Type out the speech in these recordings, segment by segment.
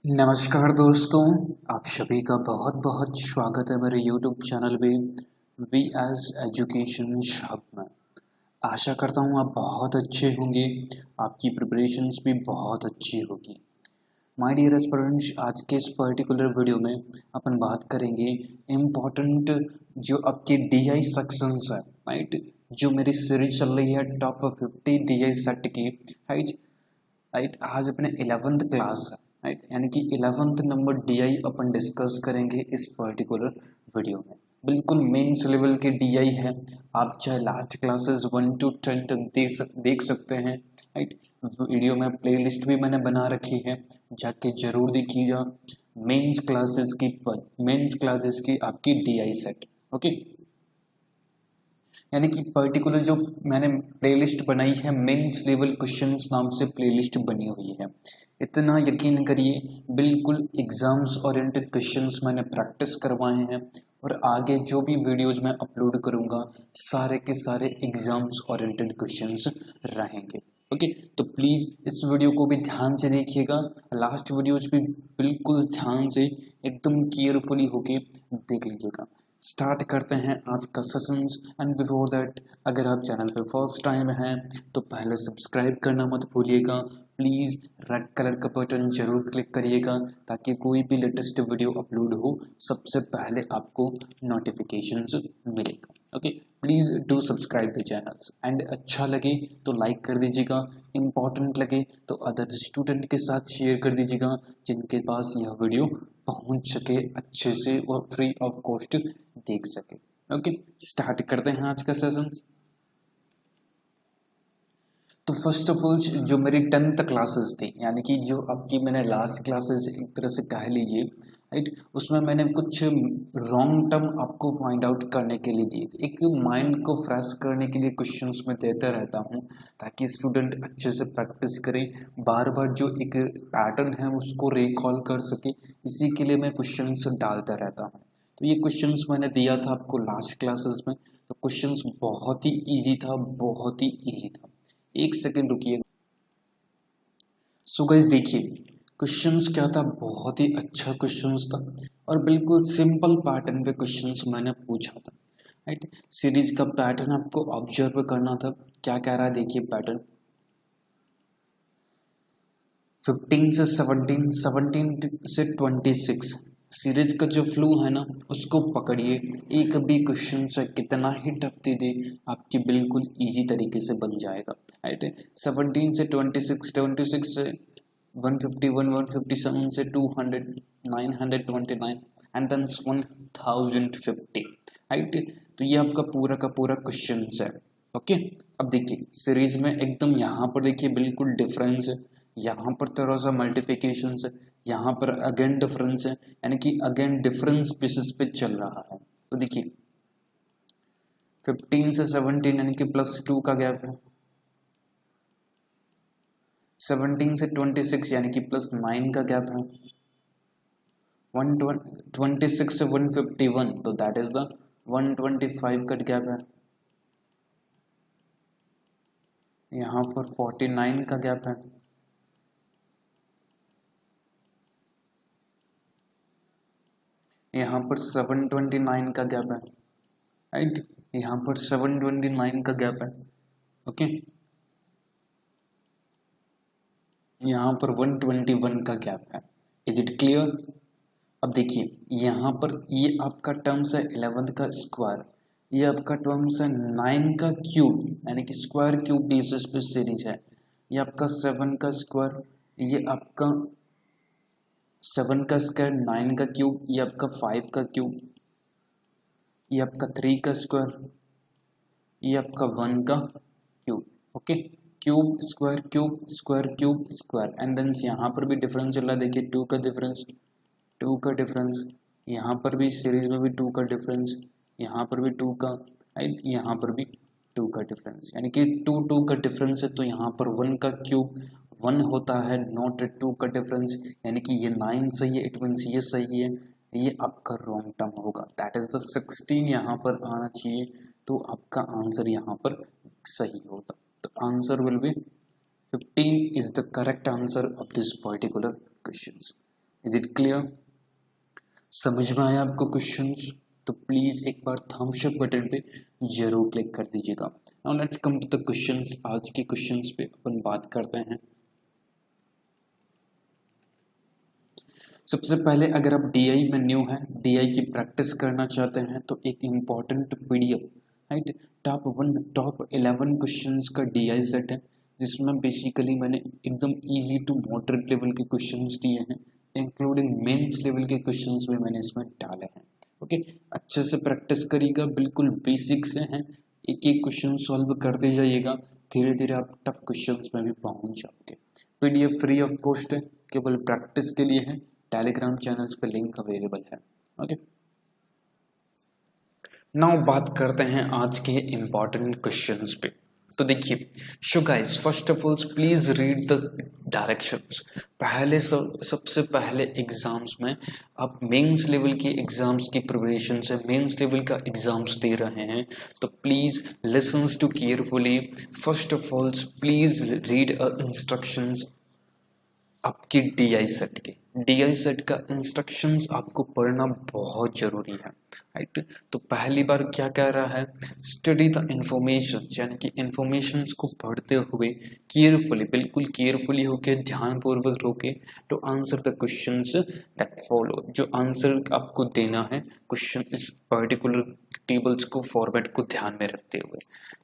नमस्कार दोस्तों, आप सभी का बहुत बहुत स्वागत है मेरे YouTube चैनल पे वी एस एजुकेशन हब में। आशा करता हूँ आप बहुत अच्छे होंगे, आपकी प्रिपरेशंस भी बहुत अच्छी होगी। माय डियर एस्पिरेंट्स, आज के इस पर्टिकुलर वीडियो में अपन बात करेंगे इम्पोर्टेंट जो आपके DI सेक्शंस है, राइट। जो मेरी सीरीज चल रही है टॉप 50 DI सेट की, राइट। राइट, आज अपने 11th क्लास है, राइट, यानी कि 11th नंबर DI अपन डिस्कस करेंगे इस पर्टिकुलर वीडियो में। बिल्कुल मेंस लेवल के DI है। आप चाहे लास्ट क्लासेस 1 to 10 तक देख सकते हैं, राइट। वीडियो में प्लेलिस्ट भी मैंने बना रखी है, जाके जरूर देखिएगा। मेंस क्लासेस की आपकी DI सेट, ओके। यानी कि पर्टिकुलर जो मैंने प्लेलिस्ट बनाई है, मेंस लेवल क्वेश्चंस नाम से प्लेलिस्ट बनी हुई है। इतना यकीन करिए, बिल्कुल एग्जाम्स ओरिएंटेड क्वेश्चंस मैंने प्रैक्टिस करवाए हैं और आगे जो भी वीडियोस मैं अपलोड करूंगा सारे के सारे एग्जाम्स ओरिएंटेड क्वेश्चंस रहेंगे, ओके। तो प्लीज़ इस वीडियो को भी ध्यान से देखिएगा, लास्ट वीडियोज भी बिल्कुल ध्यान से एकदम केयरफुली होके देख लीजिएगा। स्टार्ट करते हैं आज का सेशंस। एंड बिफोर दैट, अगर आप चैनल पे फर्स्ट टाइम हैं तो पहले सब्सक्राइब करना मत भूलिएगा। प्लीज़ रेड कलर का बटन जरूर क्लिक करिएगा ताकि कोई भी लेटेस्ट वीडियो अपलोड हो सबसे पहले आपको नोटिफिकेशंस मिलेगा, okay. Please do subscribe the channels and अच्छा लगे तो लाइक कर दीजिएगा, इम्पॉर्टेंट लगे तो अदर स्टूडेंट के साथ शेयर कर दीजिएगा जिनके पास यह वीडियो पहुंच सके अच्छे से और फ्री ऑफ कॉस्ट देख सके, ओके। स्टार्ट करते हैं आज का सेशन। तो फर्स्ट ऑफ ऑल जो मेरी 10th क्लासेस थी, यानी कि जो आपकी मैंने लास्ट क्लासेस एक तरह से कह लीजिए, राइट, उसमें मैंने कुछ रॉन्ग टर्म आपको फाइंड आउट करने के लिए दिए थे। एक माइंड को फ्रेश करने के लिए क्वेश्चंस में देता रहता हूँ ताकि स्टूडेंट अच्छे से प्रैक्टिस करे, बार बार जो एक पैटर्न है उसको रिकॉल कर सके। इसी के लिए मैं क्वेश्चंस डालता रहता हूँ। तो ये क्वेश्चंस मैंने दिया था आपको लास्ट क्लासेस में। तो क्वेश्चंस बहुत ही ईजी था, बहुत ही ईजी था। एक सेकेंड रुकिए। सो गाइस देखिए, क्वेश्चंस क्या था, बहुत ही अच्छा क्वेश्चंस था और बिल्कुल सिंपल पैटर्न पे क्वेश्चंस मैंने पूछा था, राइट। सीरीज का पैटर्न आपको ऑब्जर्व करना था। क्या कह रहा है देखिए पैटर्न, 15 से 17, 17 से 26 सीरीज का जो फ्लो है ना उसको पकड़िए। एक भी क्वेश्चन से कितना ही टफ दे दे आपकी बिल्कुल इजी तरीके से बन जाएगा, राइट। 17 से 26, 26 से 151, 157 से 200, 929 एंड देन 1050, राइट। तो ये आपका पूरा का पूरा क्वेश्चन है, ओके। अब देखिए सीरीज में एकदम यहाँ पर देखिए बिल्कुल डिफरेंस है, यहाँ पर थोड़ा सा मल्टीप्लिकेशन है, यहाँ पर अगेन डिफरेंस है, यानी कि अगेन डिफरेंस बेसिस पे चल रहा है। तो देखिए 15 से 17 यानी कि +2 का गैप है, 17 से 26 यानी कि +9 का गैप है, 126 से 151 तो दैट इज द 125 का गैप है, यहाँ पर 49 का गैप है, यहाँ पर 729 का गैप है, राइट। यहाँ पर 729 का गैप है, ओके। यहाँ पर 121 का गैप है। Is it clear? अब देखिए यहाँ पर ये आपका टर्म्स है 11th का स्क्वायर, ये आपका टर्म्स है 9 का क्यूब, यानी कि स्क्वायर क्यूब बेसिस पे सीरीज है। ये आपका 7 का स्क्वायर, ये आपका 7 का स्क्वायर, 9 का क्यूब, ये आपका 5 का क्यूब, ये आपका 3 का स्क्वायर, ये आपका 1 का cube, okay. Cube square cube square cube square and then यहाँ पर भी डिफरेंस चल रहा है, देखिए 2 का डिफरेंस, 2 का डिफरेंस, यहाँ पर भी सीरीज में भी 2 का डिफरेंस, यहाँ पर भी 2 का, राइट, यहाँ पर भी 2 का डिफरेंस, यानी कि 2 का डिफरेंस है। तो यहाँ पर 1 का क्यूब 1 होता है, नॉट 2 का डिफरेंस, यानी कि ये 9 सही है, इट मीन्स ये सही है, ये आपका रॉन्ग टर्म होगा, दैट इज द 16 यहाँ पर आना चाहिए। तो आपका आंसर यहाँ पर सही होगा। तो answer will be 15 is the correct answer of this particular questions. Is it clear? समझ में आया आपको क्वेश्चंस? तो प्लीज एक बार थम्स अप बटन पे जरूर क्लिक कर दीजिएगा। Now let's come to the questions. आज के क्वेश्चंस पे अपन बात करते हैं। सबसे पहले अगर आप डीआई में न्यू हैं, डीआई की प्रैक्टिस करना चाहते हैं, तो एक important PDF, right, top 11 questions का डीआई सेट है, जिसमें बेसिकली मैंने एकदम इजी टू मॉडरेट लेवल के क्वेश्चंस दिए हैं, इंक्लूडिंग मेंस लेवल के क्वेश्चंस भी मैंने इसमें डाले हैं। ओके, अच्छे से प्रैक्टिस करिएगा, बिल्कुल बेसिक से हैं, एक एक क्वेश्चन सॉल्व करते जाइएगा, धीरे धीरे आप टफ क्वेश्चंस में भी पहुंच जाओगे। पीडीएफ फ्री ऑफ कॉस्ट है, केवल प्रैक्टिस के लिए है, टेलीग्राम चैनल्स पे लिंक अवेलेबल है। ओके, नाउ बात करते हैं आज के इम्पॉर्टेंट क्वेश्चंस पे। तो देखिए, so guys, first of all please read the directions. सबसे पहले एग्जाम्स में आप मेंस लेवल के एग्जाम्स की प्रिपरेशन से मेंस लेवल का एग्जाम्स दे रहे हैं, तो please listens to carefully. First of all please read instructions आपके डीआई सेट के। डीआई सेट का इंस्ट्रक्शंस आपको पढ़ना बहुत जरूरी है, राइट। तो पहली बार क्या कह रहा है, स्टडी द इंफॉर्मेशन, यानी कि इंफॉर्मेशंस को पढ़ते हुए केयरफुली, बिल्कुल केयरफुली होके, ध्यानपूर्वक होके, to answer the questions that follow. जो आंसर आपको देना है क्वेश्चन, इस पर्टिकुलर टेबल्स को, फॉर्मेट को ध्यान में रखते हुए।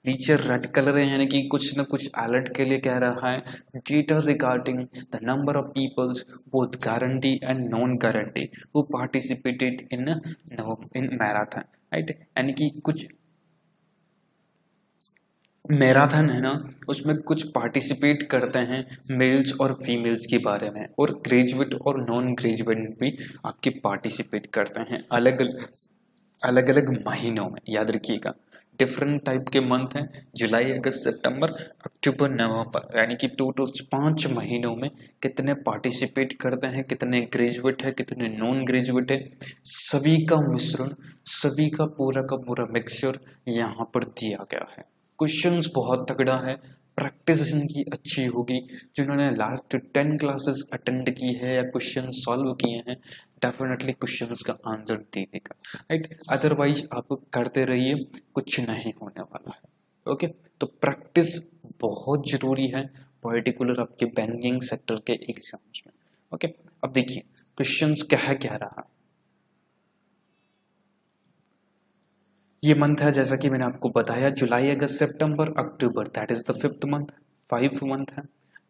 नीचे रेड कलर है, यानी कि कुछ ना कुछ अलर्ट के लिए कह रहा है, data regarding the number of peoples both guarantee and non guarantee who participated in marathon, right. यानी कि कुछ मैराथन है ना, उसमें कुछ पार्टिसिपेट करते हैं मेल्स और फीमेल्स के बारे में, और ग्रेजुएट और नॉन ग्रेजुएट भी आपके पार्टिसिपेट करते हैं अलग अलग महीनों में। याद रखिएगा, डिफरेंट टाइप के मंथ हैं, जुलाई, अगस्त, सितंबर, अक्टूबर, नवंबर, यानी कि टोटल 5 महीनों में कितने पार्टिसिपेट करते हैं, कितने ग्रेजुएट है, कितने नॉन ग्रेजुएट है, सभी का मिश्रण, सभी का पूरा मिक्सचर यहाँ पर दिया गया है। क्वेश्चंस बहुत तगड़ा है, प्रैक्टिस इनकी अच्छी होगी। जिन्होंने लास्ट 10 क्लासेस अटेंड की है या क्वेश्चन सॉल्व किए हैं, डेफिनेटली क्वेश्चंस का आंसर दे देगा, राइट। अदरवाइज आप करते रहिए, कुछ नहीं होने वाला है। ओके, तो प्रैक्टिस बहुत जरूरी है, पर्टिकुलर आपके बैंकिंग सेक्टर के एग्जाम्स में। ओके, अब देखिए क्वेश्चंस क्या रहा। ये मंथ है, जैसा कि मैंने आपको बताया, जुलाई, अगस्त, सितंबर, अक्टूबर, that is the 5th month, 5 month है।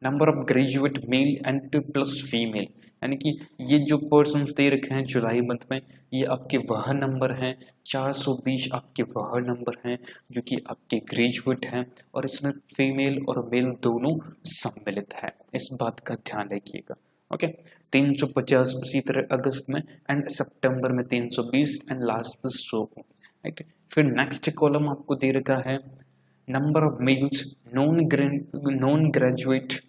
Number of graduate male and plus female, यानी कि ये जो पर्सन्स दे रखे हैं जुलाई मंथ में, ये आपके वह नंबर हैं, 420 आपके वह नंबर हैं जो कि आपके ग्रेजुएट हैं, और इसमें फीमेल और मेल दोनों सम्मिलित है, इस बात का ध्यान रखिएगा। ओके, 350 उसी तरह अगस्त में, एंड सितंबर में 320, एंड लास्ट 100। राइट, फिर नेक्स्ट कॉलम आपको दे रखा है, number of mails non graduate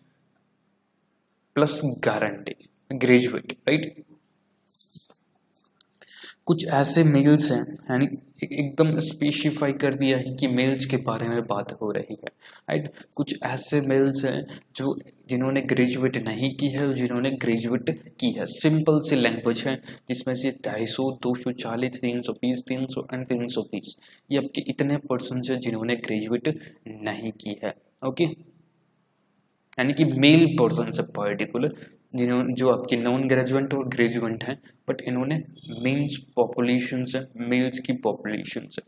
plus guarantee graduate, right. कुछ ऐसे मेल्स हैं, यानी एकदम स्पेसिफाई कर दिया है कि मेल्स के बारे में बात हो रही है, राइट। कुछ ऐसे मेल्स हैं जो जिन्होंने ग्रेजुएट नहीं की है और जिन्होंने ग्रेजुएट की है। सिंपल सी लैंग्वेज है, जिसमें से 250, 240, 320, 300 एंड 320 ये आपके इतने पर्सन हैं जिन्होंने ग्रेजुएट नहीं की है। ओके, यानी कि मेल पर्सन से पर्टिकुलर, जिन्होंने जो आपके नॉन ग्रेजुएट और ग्रेजुएट हैं, बट इन्होंने मेल्स पॉपुलेशन से, मेल्स की पॉपुलेशन से।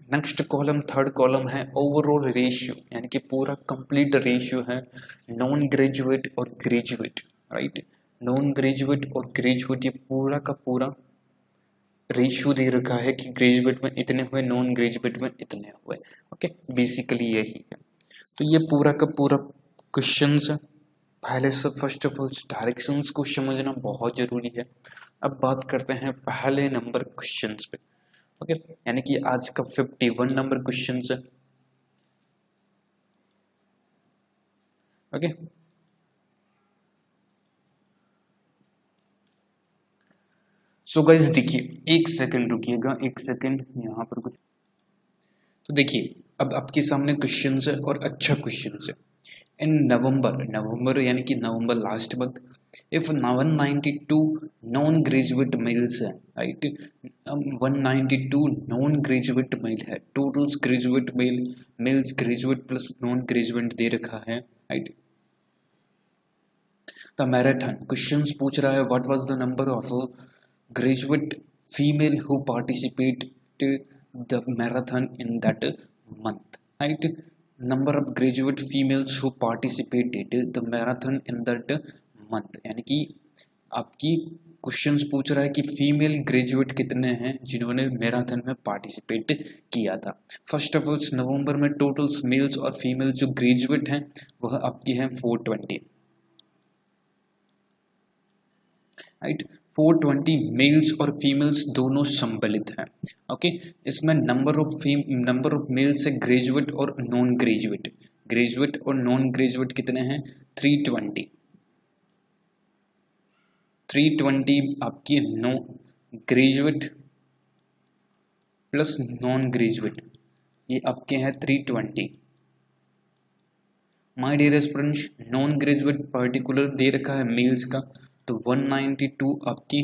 नेक्स्ट कॉलम, थर्ड कॉलम है ओवरऑल रेशियो, यानी कि पूरा कंप्लीट रेशियो है नॉन ग्रेजुएट और ग्रेजुएट, राइट। नॉन ग्रेजुएट और ग्रेजुएट ये पूरा का पूरा रेशियो दे रखा है कि ग्रेजुएट में इतने हुए, नॉन ग्रेजुएट में इतने हुए। ओके, बेसिकली यही है। तो ये पूरा का पूरा क्वेश्चंस है। पहले से फर्स्ट ऑफ ऑल डायरेक्शंस को समझना बहुत जरूरी है। अब बात करते हैं पहले नंबर क्वेश्चंस पे। ओके, यानी कि आज का 51 नंबर क्वेश्चंस है। ओके, सो गाइस देखिए, एक सेकंड रुकिएगा, एक सेकंड, यहाँ पर कुछ। तो देखिए, अब आपके सामने क्वेश्चंस है और अच्छा क्वेश्चंस है। इन नवंबर यानी कि November last month, if 192 non graduate males है, राइट, 192 नॉन ग्रेजुएट मेल है, totals graduate males graduate plus non graduate दे रखा है, राइट। द मैराथन क्वेश्चंस पूछ रहा है what was the number of graduate female who participated the marathon in that month, right. Number of graduate females who participated the marathon in that month, यानी कि आपकी questions पूछ रहा है कि फीमेल ग्रेजुएट कितने हैं जिन्होंने मैराथन में पार्टिसिपेट किया था। फर्स्ट ऑफ ऑल नवंबर में टोटल्स मेल्स और फीमेल्स जो ग्रेजुएट हैं वह आपकी हैं 420, राइट। 420 मेल्स और फीमेल्स दोनों सम्मिलित हैं, ओके। इसमें नंबर ऑफ मेल्स है ग्रेजुएट और नॉन ग्रेजुएट, ग्रेजुएट और नॉन ग्रेजुएट कितने हैं 320 आपकी no graduate plus non graduate, ये आपके हैं 320। My dear students, non graduate particular दे रखा है मेल्स का, तो 192 आपकी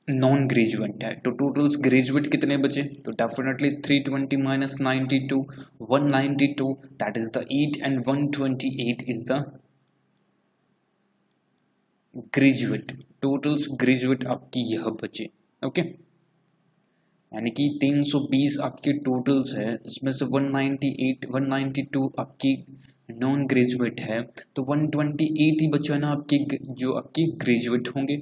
नॉन ग्रेजुएट है। तो टोटल्स ग्रेजुएट कितने बचे, तो definitely 320 minus 92 192, that is the 8 and 128 is the graduate. Totals graduate आपकी यह बचे, ओके। यानी कि 320 आपके टोटल्स है, इसमें से 192 आपकी नॉन ग्रेजुएट है, तो 128 ही बचा ना आपकी जो आपकी ग्रेजुएट होंगे।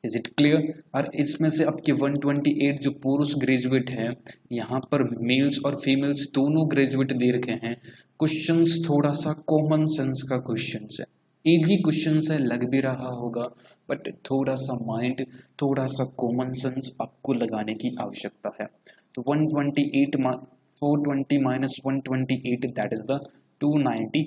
Is it clear? और इसमें से आपके 128 जो पुरुष ग्रेजुएट हैं, यहाँ पर मेल्स और फीमेल्स दोनों ग्रेजुएट दे रखे हैं। क्वेश्चंस थोड़ा सा कॉमन सेंस का क्वेश्चंस है, इजी क्वेश्चंस है, लग भी रहा होगा, बट थोड़ा सा माइंड, थोड़ा सा कॉमन सेंस आपको लगाने की आवश्यकता है। तो 128 420 माइनस 128 दैट इज द 292।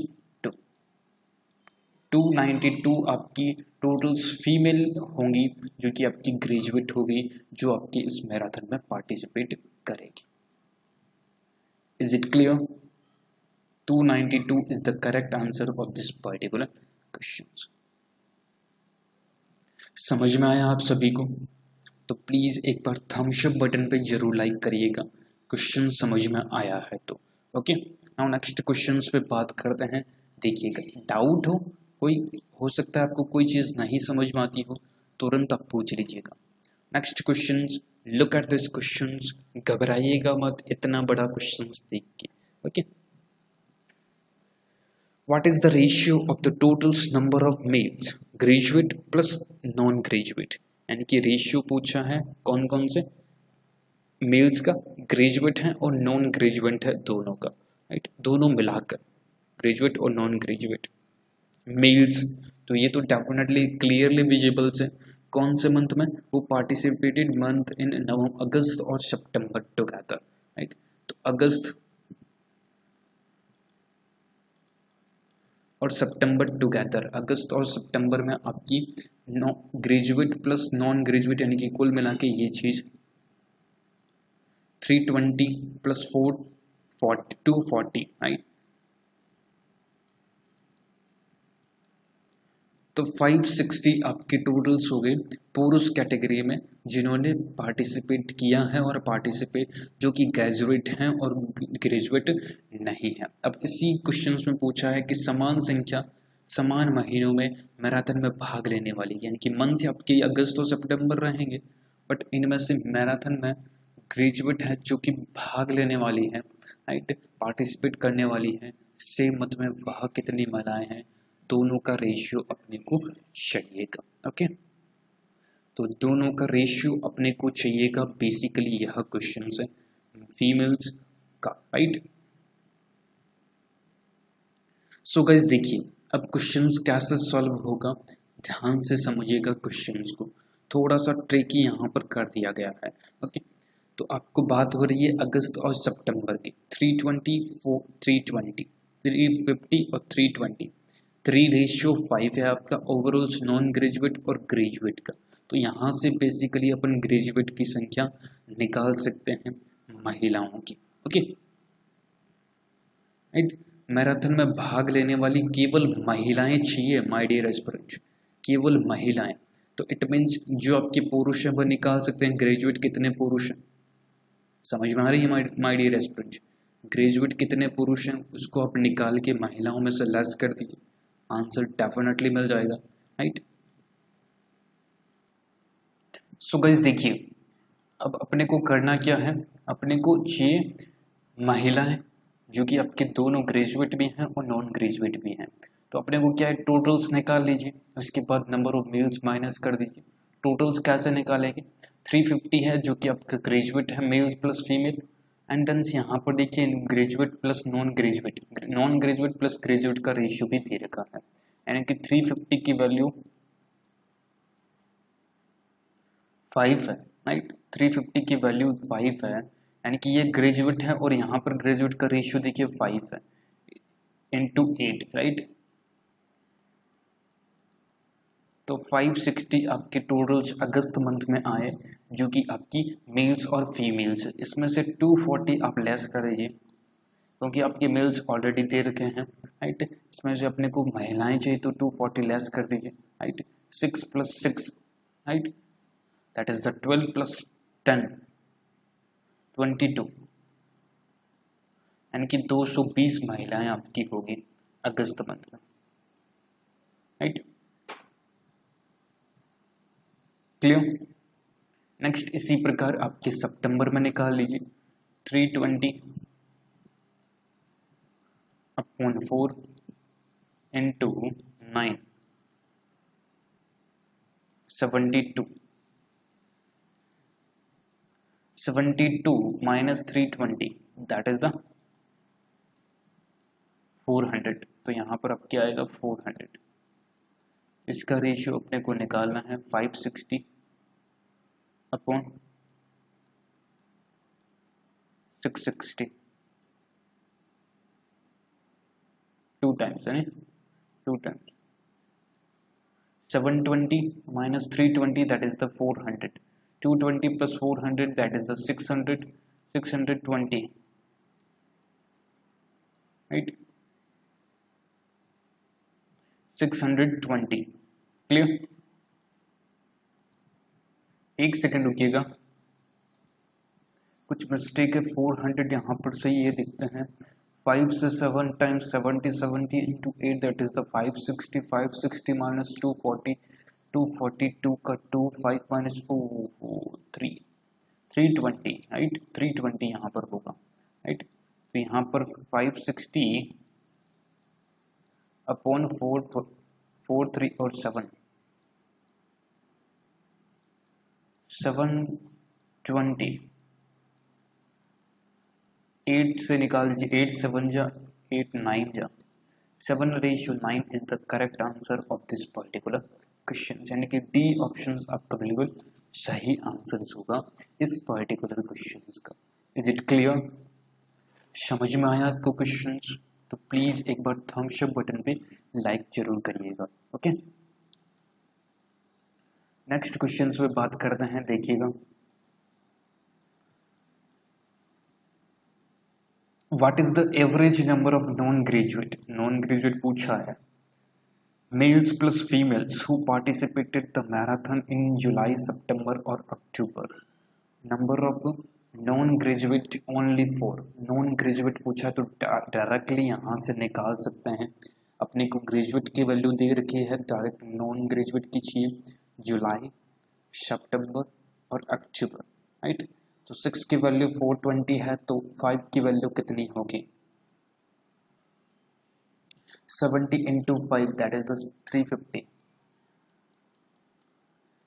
292 आपकी टोटल्स फीमेल होंगी जो कि आपकी ग्रेजुएट होगी, जो आपकी इस मैराथन में पार्टिसिपेट करेगी। Is it clear? 292 is the correct answer of this particular question. समझ में आया आप सभी को? तो प्लीज एक बार थम्स अप बटन पे जरूर लाइक करिएगा, क्वेश्चन समझ में आया है तो, ओके। नाउ नेक्स्ट क्वेश्चंस पे बात करते हैं। देखिएगा, डाउट हो कोई, हो सकता है आपको कोई चीज नहीं समझ में आती हो, तुरंत आप पूछ लीजिएगा। Next questions, look at this questions, घबराइएगा मत इतना बड़ा क्वेश्चंस देख के, okay. What is the ratio of the totals number of males graduate plus non graduate, यानी कि रेशियो पूछा है कौन कौन से मेल्स का, ग्रेजुएट है और नॉन ग्रेजुएट है दोनों का, राइट, दोनों मिलाकर ग्रेजुएट और नॉन ग्रेजुएट मेल्स। तो ये तो डेफिनेटली क्लियरली विजिबल्स है, कौन से मंथ में, वो पार्टिसिपेटेड मंथ इन नवंबर, अगस्त और सितंबर टुगेदर, राइट। तो अगस्त और सितंबर टुगेदर, अगस्त और सितंबर में आपकी ग्रेजुएट प्लस नॉन ग्रेजुएट यानी कि कुल मिला के ये चीज 320 प्लस 240, राइट। तो 560 आपके टोटल्स हो गए पुरुष कैटेगरी में जिन्होंने पार्टिसिपेट किया है, और पार्टिसिपेट जो कि ग्रेजुएट हैं और ग्रेजुएट नहीं है। अब इसी क्वेश्चंस में पूछा है कि समान संख्या समान महीनों में मैराथन में भाग लेने वाली, यानी कि मंथ आपके अगस्त और सितंबर रहेंगे, बट इनमें से मैराथन में ग्रेजुएट है जो कि भाग लेने वाली है, राइट, पार्टिसिपेट करने वाली है, सेम मंथ में वह कितनी महिलाएं हैं, दोनों का रेशियो अपने को चाहिएगा, ओके। तो दोनों का रेशियो अपने को चाहिएगा, बेसिकली यह क्वेश्चन है फीमेल्स का, राइट। सो गाइस देखिए, अब क्वेश्चंस कैसे सॉल्व होगा, ध्यान से समझिएगा क्वेश्चंस को, थोड़ा सा ट्रिकी यहाँ पर कर दिया गया है, ओके। तो आपको बात हो रही है अगस्त और सितंबर की, 320 320 350 और 320, 3:5 है आपका ओवरऑल नॉन ग्रेजुएट और ग्रेजुएट का। तो यहाँ से बेसिकली अपन ग्रेजुएट की संख्या निकाल सकते हैं महिलाओं की, ओके, राइट। मैराथन में भाग लेने वाली केवल महिलाएं चाहिए माय डियर एस्पिरेंट्स, केवल महिलाएं। तो इट मीन्स जो आपके पुरुष हैं वो निकाल सकते हैं ग्रेजुएट कितने पुरुष हैं। समझ में आ रही है माय डियर एस्पिरेंट्स, ग्रेजुएट कितने पुरुष हैं उसको आप निकाल के महिलाओं में से लेस कर दीजिए, आंसर डेफिनेटली मिल जाएगा, राइट। सो गाइस देखिए, अब अपने को करना क्या है, अपने को चाहिए महिलाएं जो कि आपके दोनों ग्रेजुएट भी हैं और नॉन ग्रेजुएट भी हैं। तो अपने को क्या है, टोटल्स निकाल लीजिए, उसके बाद नंबर ऑफ मेल्स माइनस कर दीजिए। टोटल्स कैसे निकालेंगे, 350 है जो कि आपका ग्रेजुएट है, males plus female, and then यहाँ पर देखिए graduate plus non graduate, non graduate plus graduate का रेशियो भी दे रखा है, यानी कि 350 की वैल्यू 5 है, राइट। 350 की वैल्यू 5 है, यानी कि ये ग्रेजुएट है और यहाँ पर ग्रेजुएट का रेशियो देखिए 5 है इंटू 8, राइट। तो 560 आपके टोटल्स अगस्त मंथ में आए जो कि आपकी मेल्स और फीमेल्स। इसमें से 240 आप लेस कर दीजिए क्योंकि आपके मेल्स ऑलरेडी दे रखे हैं, राइट। इसमें से अपने को महिलाएं चाहिए तो 240 लेस कर दीजिए, right. 6 + 6, right, that is the 12 + 10 22, यानी कि 220 महिलाएं आपकी होगी अगस्त मंथ में, राइट। क्लियर। नेक्स्ट इसी प्रकार आपके सितंबर में निकाल लीजिए, 320 upon 4 into 9, 72, 72 minus 320 that is the 400। तो यहाँ पर अब क्या आएगा 400, इसका रेशियो अपने को निकालना है 560 अपॉन 660, 2 टाइम्स, है 2 times. 720 minus 320 that is the 400, 220 plus 400 that is the 600, 620, right, 620। Clear. एक सेकंड रुकिएगा, कुछ मिस्टेक है, 400 यहाँ पर सही ये दिखते हैं, 5 से 7 times 70, 70 into 8 that is the 560, 560 minus 240, 242 का 2 5 माइनस 3, 320, राइट, 320 यहाँ पर होगा, राइट। तो यहाँ पर 560 अपॉन 4 3 और 7, 720, 8 से निकाल दीजिए, 8 7 जा 8 9 जा 7 ratio 9 is the correct answer of this particular question, यानी कि डी ऑप्शन आपका बिल्कुल सही आंसर होगा इस पर्टिकुलर क्वेश्चन का। इज इट क्लियर, समझ में आया आपको क्वेश्चन? तो प्लीज एक बार थम्स अप बटन पे लाइक जरूर करिएगा, ओके। नेक्स्ट क्वेश्चन पे बात करते हैं, देखिएगा what is the average number of non graduate, non graduate पूछा है, males plus females who participated the marathon in July September और October, number of non graduate only 4, non graduate पूछा तो डायरेक्टली यहाँ से निकाल सकते हैं, अपने को ग्रेजुएट की वैल्यू दे रखी है, डायरेक्ट नॉन ग्रेजुएट की चाहिए जुलाई सितंबर और अक्टूबर, राइट। तो 6 की वैल्यू 420 है तो 5 की वैल्यू कितनी होगी, 70 इंटू 5 दैट इज द 350,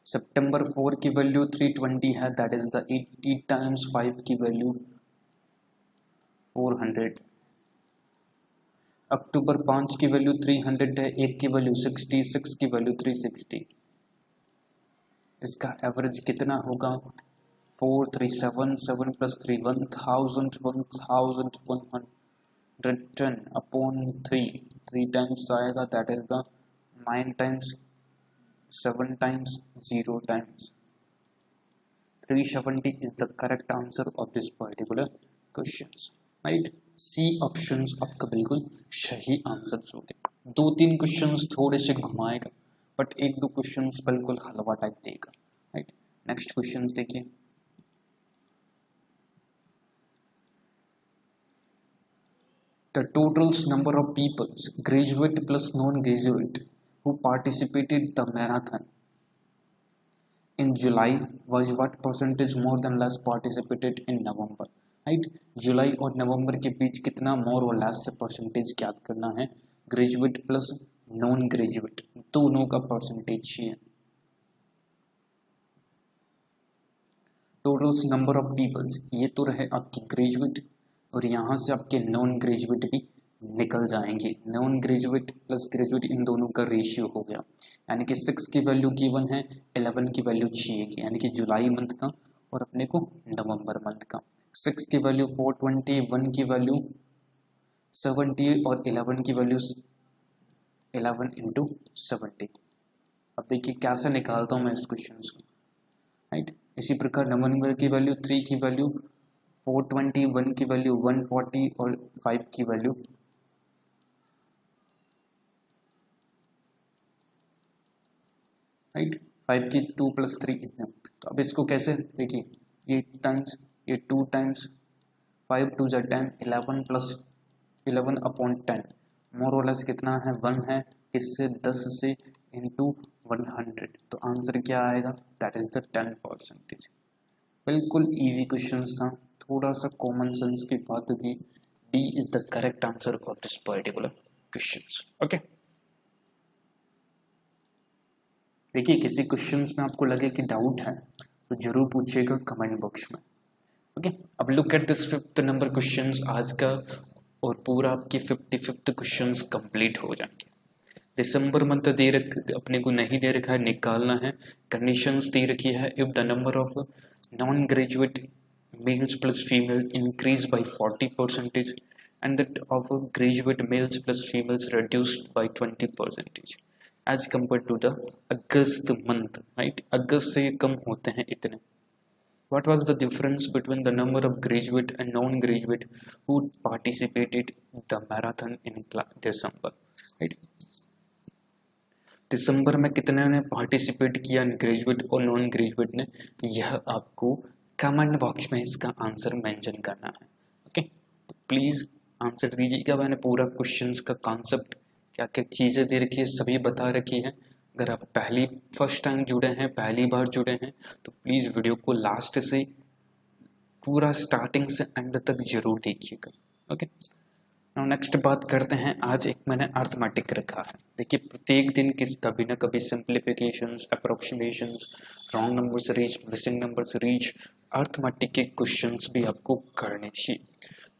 सितंबर 4 की वैल्यू 320 है दैट इज द 80 टाइम्स 5 की वैल्यू 400, अक्टूबर 5 की वैल्यू 300 है, 1 की वैल्यू 60, 6 की वैल्यू 360, इसका एवरेज कितना होगा 4 3 7 7 प्लस 3 1000 1110 अपॉन 3 टाइम्स आएगा that is the 9 times 7 times 0 times 370 is the correct answer of this particular questions, right. C option आपका बिल्कुल सही आंसर हो गया। 2-3 क्वेश्चंस थोड़े से घुमाएगा बट 1-2 क्वेश्चंस बिल्कुल हलवा टाइप देगा, राइट। नेक्स्ट क्वेश्चंस देखिए। The total number of people, graduate plus non-graduate, who participated the marathon in July was what percentage more than less participated in November, right? जुलाई और नवंबर के बीच कितना मोर और लेस से percentage ज्ञात करना है। ग्रेजुएट प्लस नॉन ग्रेजुएट दोनों का परसेंटेज ही है। टोटल नंबर ऑफ पीपल्स, ये तो रहे आपकी ग्रेजुएट और यहाँ से आपके नॉन ग्रेजुएट भी निकल जाएंगे। Non graduate plus graduate in दोनों का रेशियो हो गया, यानी कि 6 की वैल्यू गिवन है, 11 की वैल्यू चाहिए, यानी कि जुलाई मंथ का और अपने को नवंबर मंथ का। 6 की वैल्यू 420, 1 की वैल्यू 70 और 11 की वैल्यू 11 इंटू 70। अब देखिए कैसे निकालता हूँ मैं इस क्वेश्चन को, राइट। इसी प्रकार नवंबर की वैल्यू 3 की वैल्यू 420, 1 की वैल्यू 140 और 5 की वैल्यू 5 की 2 + 3 इतना। तो अब इसको कैसे देखिए, ये टाइम्स ये 2 टाइम्स 5 2 = 10, 11 + 11/10 मोर और लेस कितना है 1 है, इससे 10 से इंटू 100, तो आंसर क्या आएगा, दैट इज द 10%। बिल्कुल इजी क्वेश्चन था, थोड़ा सा कॉमन सेंस की बात थी। D is the correct answer of this particular question. Okay, देखिए किसी क्वेश्चंस में आपको लगे कि डाउट है तो जरूर पूछिएगा कमेंट बॉक्स में। ओके, अब look at this 5th number questions आज का, और पूरा आपके 55th क्वेश्चंस कंप्लीट हो जाएंगे। दिसंबर मंथ दे रख अपने को नहीं दे रखा है, निकालना है। कंडीशंस दे रखी है, if the number of non graduate males plus female increase by 40% and that of graduate males plus females reduced by 20% as compared to the August month, right? अगस्त से कम होते हैं इतने। What was the difference between the number of graduate and non-graduate who participated the marathon in December, right? दिसंबर में कितने ने participate किया graduate और non graduate ने, यह आपको कमेंट बॉक्स में इसका आंसर मेंशन करना है। ओके, तो प्लीज़ आंसर दीजिएगा। मैंने पूरा क्वेश्चंस का कॉन्सेप्ट क्या क्या चीज़ें दे रखी है सभी बता रखी है। अगर आप फर्स्ट टाइम जुड़े हैं, पहली बार जुड़े हैं, तो प्लीज़ वीडियो को लास्ट से पूरा स्टार्टिंग से एंड तक जरूर देखिएगा। ओके, नेक्स्ट बात करते हैं। आज एक मैंने अर्थमेटिक रखा है। देखिए प्रत्येक दिन कभी ना कभी simplifications, approximations, wrong numbers reach, missing numbers reach, arithmetic के क्वेश्चंस भी आपको करने चाहिए।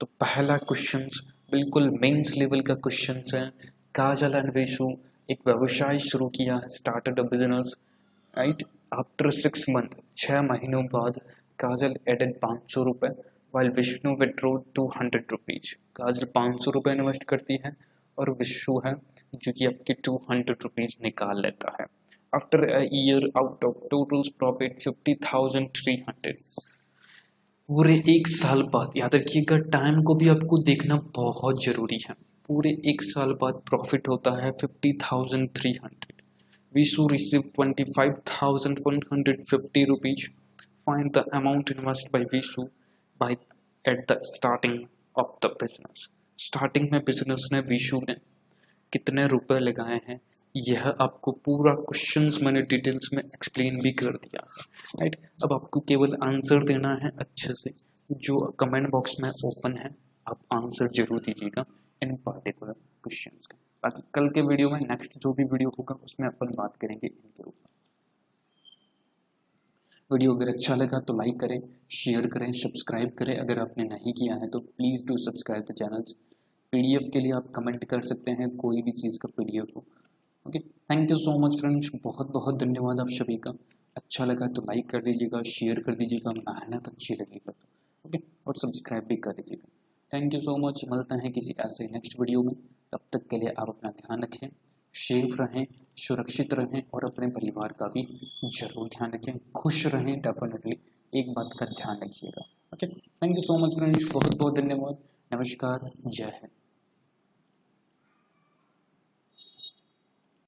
तो पहला क्वेश्चंस बिल्कुल मेंस लेवल का क्वेश्चंस है। काजल एंड विशु एक व्यवसाय शुरू किया, started a business, right. After 6 month, 6 महीनों बाद काजल एडेड 500 रुपये, वाइल विष्णु विड्रॉ 200 रुपीज। काजल 500 रुपये इन्वेस्ट करती है और विशु है जो कि आपके 200 रुपीज निकाल लेता है। After a year out of total profit 50,300। पूरे 1 साल बाद, याद रखिएगा टाइम को भी आपको देखना बहुत जरूरी है। पूरे 1 साल बाद प्रॉफिट होता है 50,300। Vishu receive 25,150 rupees. Find the amount invested by Vishu by at the starting of the business. Starting में बिजनेस ने विशु ने कितने रुपए लगाए हैं, यह आपको पूरा क्वेश्चंस मैंने डिटेल्स में एक्सप्लेन भी कर दिया, राइट। अब आपको केवल आंसर देना है अच्छे से, जो कमेंट बॉक्स में ओपन है, आप आंसर जरूर दीजिएगा इन पर्टिकुलर क्वेश्चंस का। बाकी कल के वीडियो में, नेक्स्ट जो भी वीडियो होगा उसमें अपन बात करेंगे इनके ऊपर। वीडियो अगर अच्छा लगा तो लाइक करें, शेयर करें, सब्सक्राइब करें। अगर आपने नहीं किया है तो please do subscribe the channels. PDF के लिए आप कमेंट कर सकते हैं, कोई भी चीज़ का पीडीएफ हो। Okay, thank you so much friends, बहुत बहुत धन्यवाद आप सभी का। अच्छा लगा तो लाइक कर दीजिएगा, शेयर कर दीजिएगा, मेहनत अच्छी लगेगा तो ओके, और सब्सक्राइब भी कर दीजिएगा। थैंक यू सो मच, मिलते हैं किसी ऐसे नेक्स्ट वीडियो में। तब तक के लिए आप अपना ध्यान रखें, सेफ रहें, सुरक्षित रहें और अपने परिवार का भी जरूर ध्यान रखें, खुश रहें। डेफिनेटली एक बात का ध्यान रखिएगा। Okay, thank you so much friends, बहुत बहुत धन्यवाद। नमस्कार, जय हिंद।